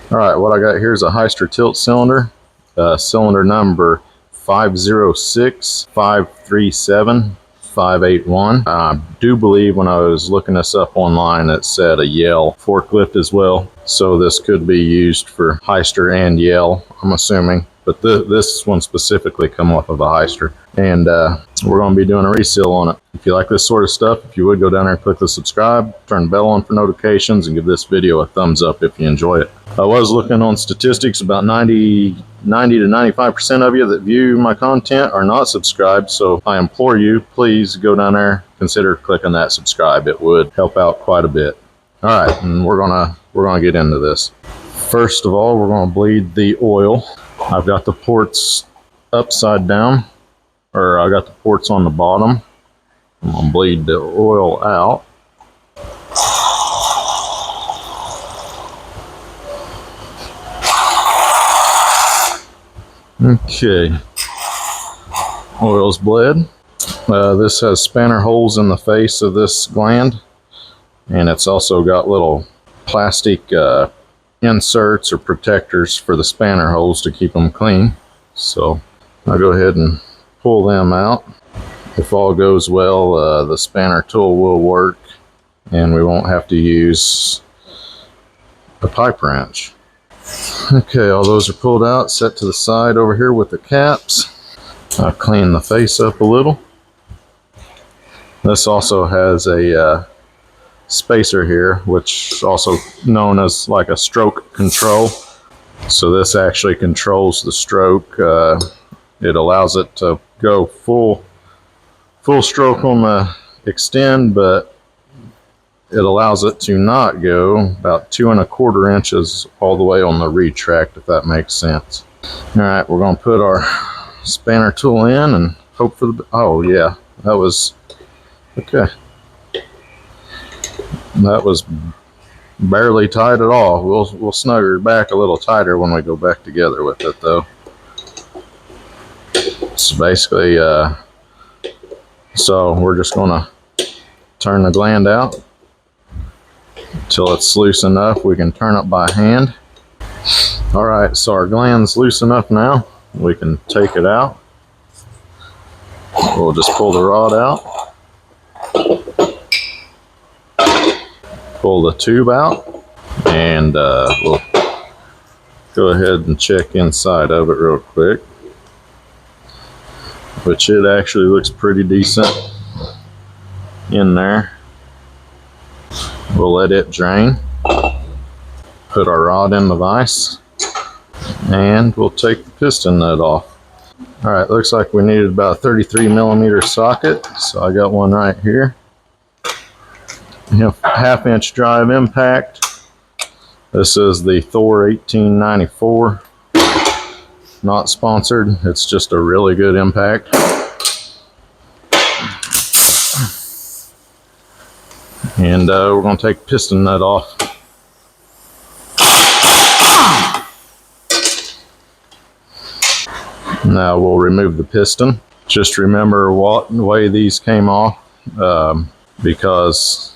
All right, what I got here is a Hyster tilt cylinder, cylinder number 506537581. I do believe when I was looking this up online, it said a Yale forklift as well. So this could be used for Hyster and Yale, I'm assuming. But this one specifically come off of a Hyster. And we're going to be doing a reseal on it. If you like this sort of stuff, if you would go down there and click the subscribe, turn the bell on for notifications, and give this video a thumbs up if you enjoy it. I was looking on statistics, about 90 to 95% of you that view my content are not subscribed. So I implore you, please go down there, consider clicking that subscribe. It would help out quite a bit. All right, and we're gonna get into this. First of all, we're gonna bleed the oil. I've got the ports upside down, or I got the ports on the bottom. I'm gonna bleed the oil out. Okay, oil's bled. This has spanner holes in the face of this gland, and it's also got little plastic inserts or protectors for the spanner holes to keep them clean. So I'll go ahead and pull them out. If all goes well, the spanner tool will work and we won't have to use a pipe wrench. Okay, all those are pulled out, set to the side over here with the caps. I'll clean the face up a little. This also has a spacer here, which also known as like a stroke control. So this actually controls the stroke. It allows it to go full stroke on the extend, but it allows it to not go about 2 1/4 inches all the way on the retract, if that makes sense. All right, we're going to put our spanner tool in and hope for the, oh yeah, that was, okay. That was barely tight at all. We'll snug her back a little tighter when we go back together with it though. So basically, so we're just gonna turn the gland out until it's loose enough we can turn it by hand. All right, so our gland's loose enough now. We can take it out. We'll just pull the rod out. Pull the tube out, and we'll go ahead and check inside of it real quick, which it actually looks pretty decent in there. We'll let it drain, put our rod in the vise, and we'll take the piston nut off. All right, looks like we needed about a 33mm socket, so I got one right here. 1/2 inch drive impact. This is the Thor 1894. Not sponsored, it's just a really good impact. And we're going to take the piston nut off. Now we'll remove the piston. Just remember what way these came off, because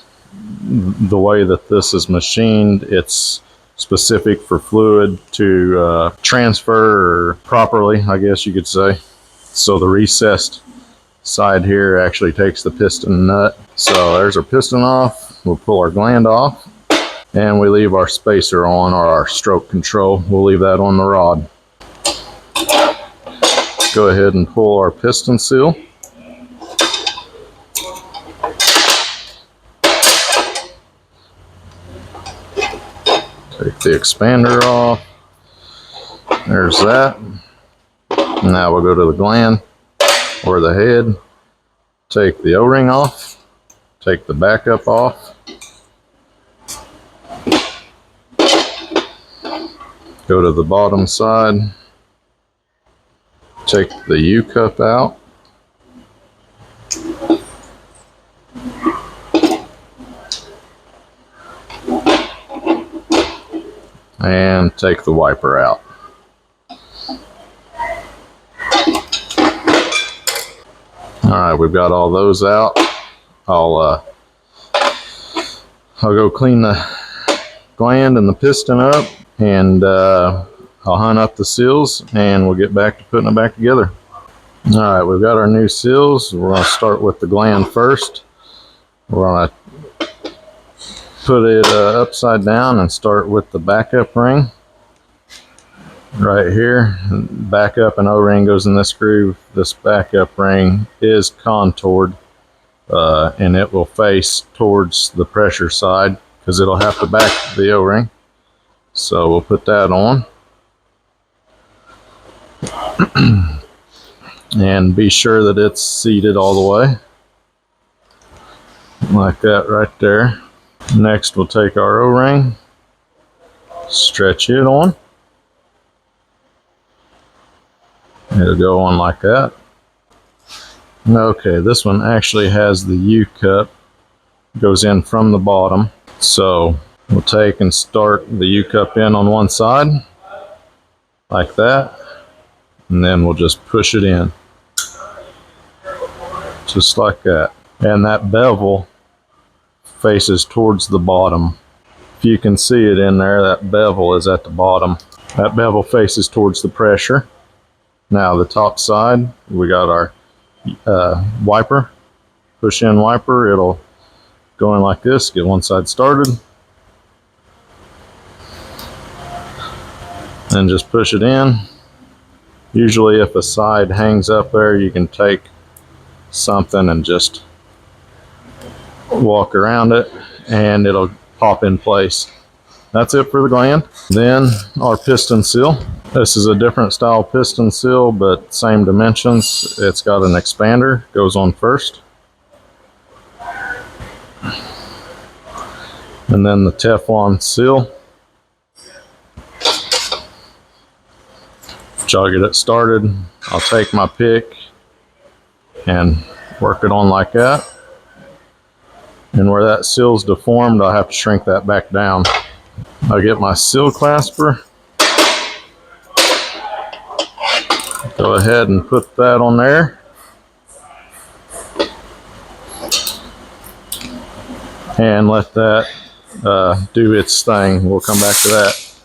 the way that this is machined, it's specific for fluid to transfer properly, I guess you could say. So the recessed side here actually takes the piston nut. So there's our piston off. We'll pull our gland off, and we leave our spacer on, or our stroke control. We'll leave that on the rod. Go ahead and pull our piston seal. Take the expander off. There's that. Now we'll go to the gland or the head. Take the O-ring off. Take the backup off. Go to the bottom side. Take the U-cup out. And take the wiper out. Alright, we've got all those out. I'll go clean the gland and the piston up, and I'll hunt up the seals and we'll get back to putting it back together. Alright, we've got our new seals. We're going to start with the gland first. We're going to put it upside down and start with the backup ring right here. Backup and O-ring goes in this groove. This backup ring is contoured and it will face towards the pressure side because it'll have to back the O-ring. So we'll put that on. And be sure that it's seated all the way. Like that right there. Next we'll take our O-ring, stretch it on. It'll go on like that. Okay, this one actually has the U-cup, goes in from the bottom. So we'll take and start the U-cup in on one side, like that, and then we'll just push it in. Just like that. And that bevel faces towards the bottom. If you can see it in there, that bevel is at the bottom. That bevel faces towards the pressure. Now the top side, we got our wiper, push in wiper. It'll go in like this, get one side started, and just push it in. Usually if a side hangs up there, you can take something and just walk around it and it'll pop in place. That's it for the gland. Then our piston seal. This is a different style piston seal, but same dimensions. It's got an expander, goes on first. And then the Teflon seal. I'll get it started. I'll take my pick and work it on like that. And where that seal's deformed, I'll have to shrink that back down. I'll get my seal clasper. Go ahead and put that on there. And let that do its thing. We'll come back to that.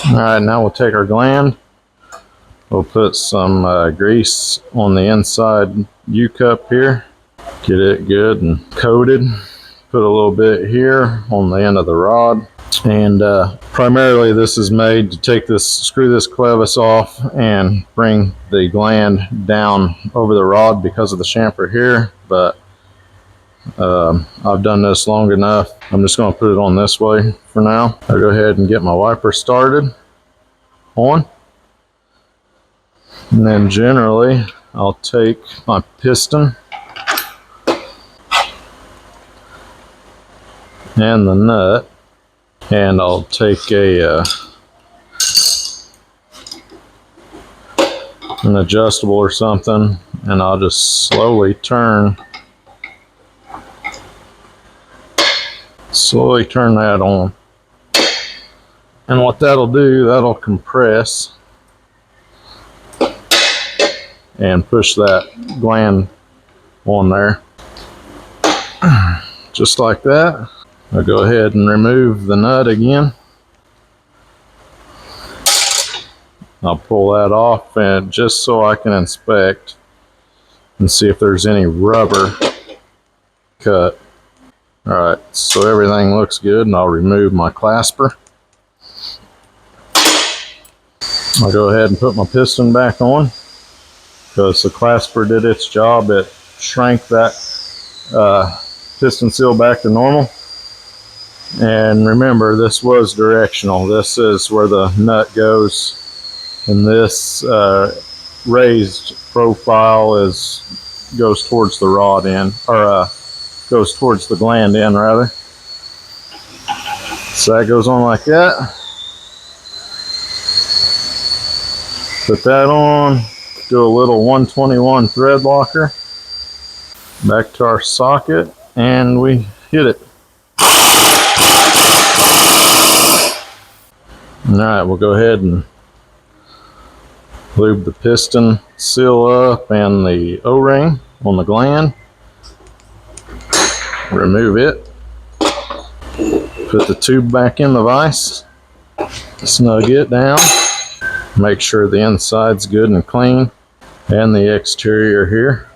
Alright, now we'll take our gland. We'll put some grease on the inside U-cup here. Get it good and coated. Put a little bit here on the end of the rod. And primarily this is made to take this, screw this clevis off and bring the gland down over the rod because of the chamfer here. But I've done this long enough. I'm just going to put it on this way for now. I'll go ahead and get my wiper started on. And then generally I'll take my piston and the nut, and I'll take an adjustable or something, and I'll just slowly turn that on. And what that'll do, that'll compress and push that gland on there. Just like that. I'll go ahead and remove the nut again. I'll pull that off, and just so I can inspect and see if there's any rubber cut. Alright, so everything looks good, and I'll remove my clasper. I'll go ahead and put my piston back on because the clasper did its job. It shrank that piston seal back to normal. And remember, this was directional. This is where the nut goes, and this raised profile goes towards the rod end, or goes towards the gland end rather. So that goes on like that. Put that on, do a little 121 thread locker, back to our socket, and we hit it. Alright, we'll go ahead and lube the piston seal up and the O-ring on the gland. Remove it. Put the tube back in the vise. Snug it down. Make sure the inside's good and clean, and the exterior here.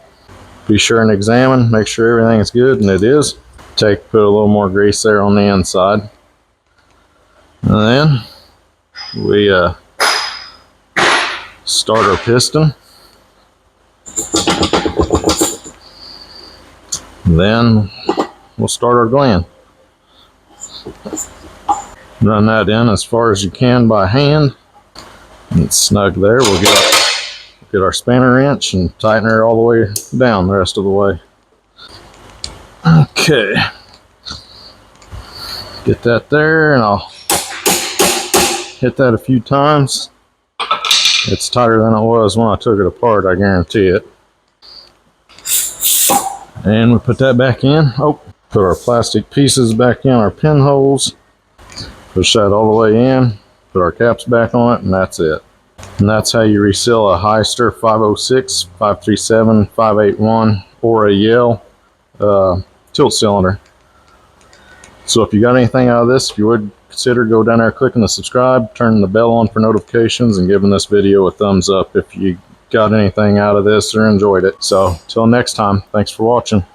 Be sure and examine, make sure everything is good, and it is. Put a little more grease there on the inside. And then we start our piston. Then we'll start our gland. Run that in as far as you can by hand. And it's snug there. We'll get our spanner wrench and tighten her all the way down the rest of the way. Okay. Get that there, and I'll hit that a few times. It's tighter than it was when I took it apart, I guarantee it. And we put that back in. Oh, put our plastic pieces back in our pinholes. Push that all the way in. Put our caps back on it, and that's it. And that's how you reseal a Hyster 506, 537, 581, or a Yale tilt cylinder. So if you got anything out of this, if you would consider go down there clicking the subscribe, turning the bell on for notifications, and giving this video a thumbs up if you got anything out of this or enjoyed it. So till next time, thanks for watching.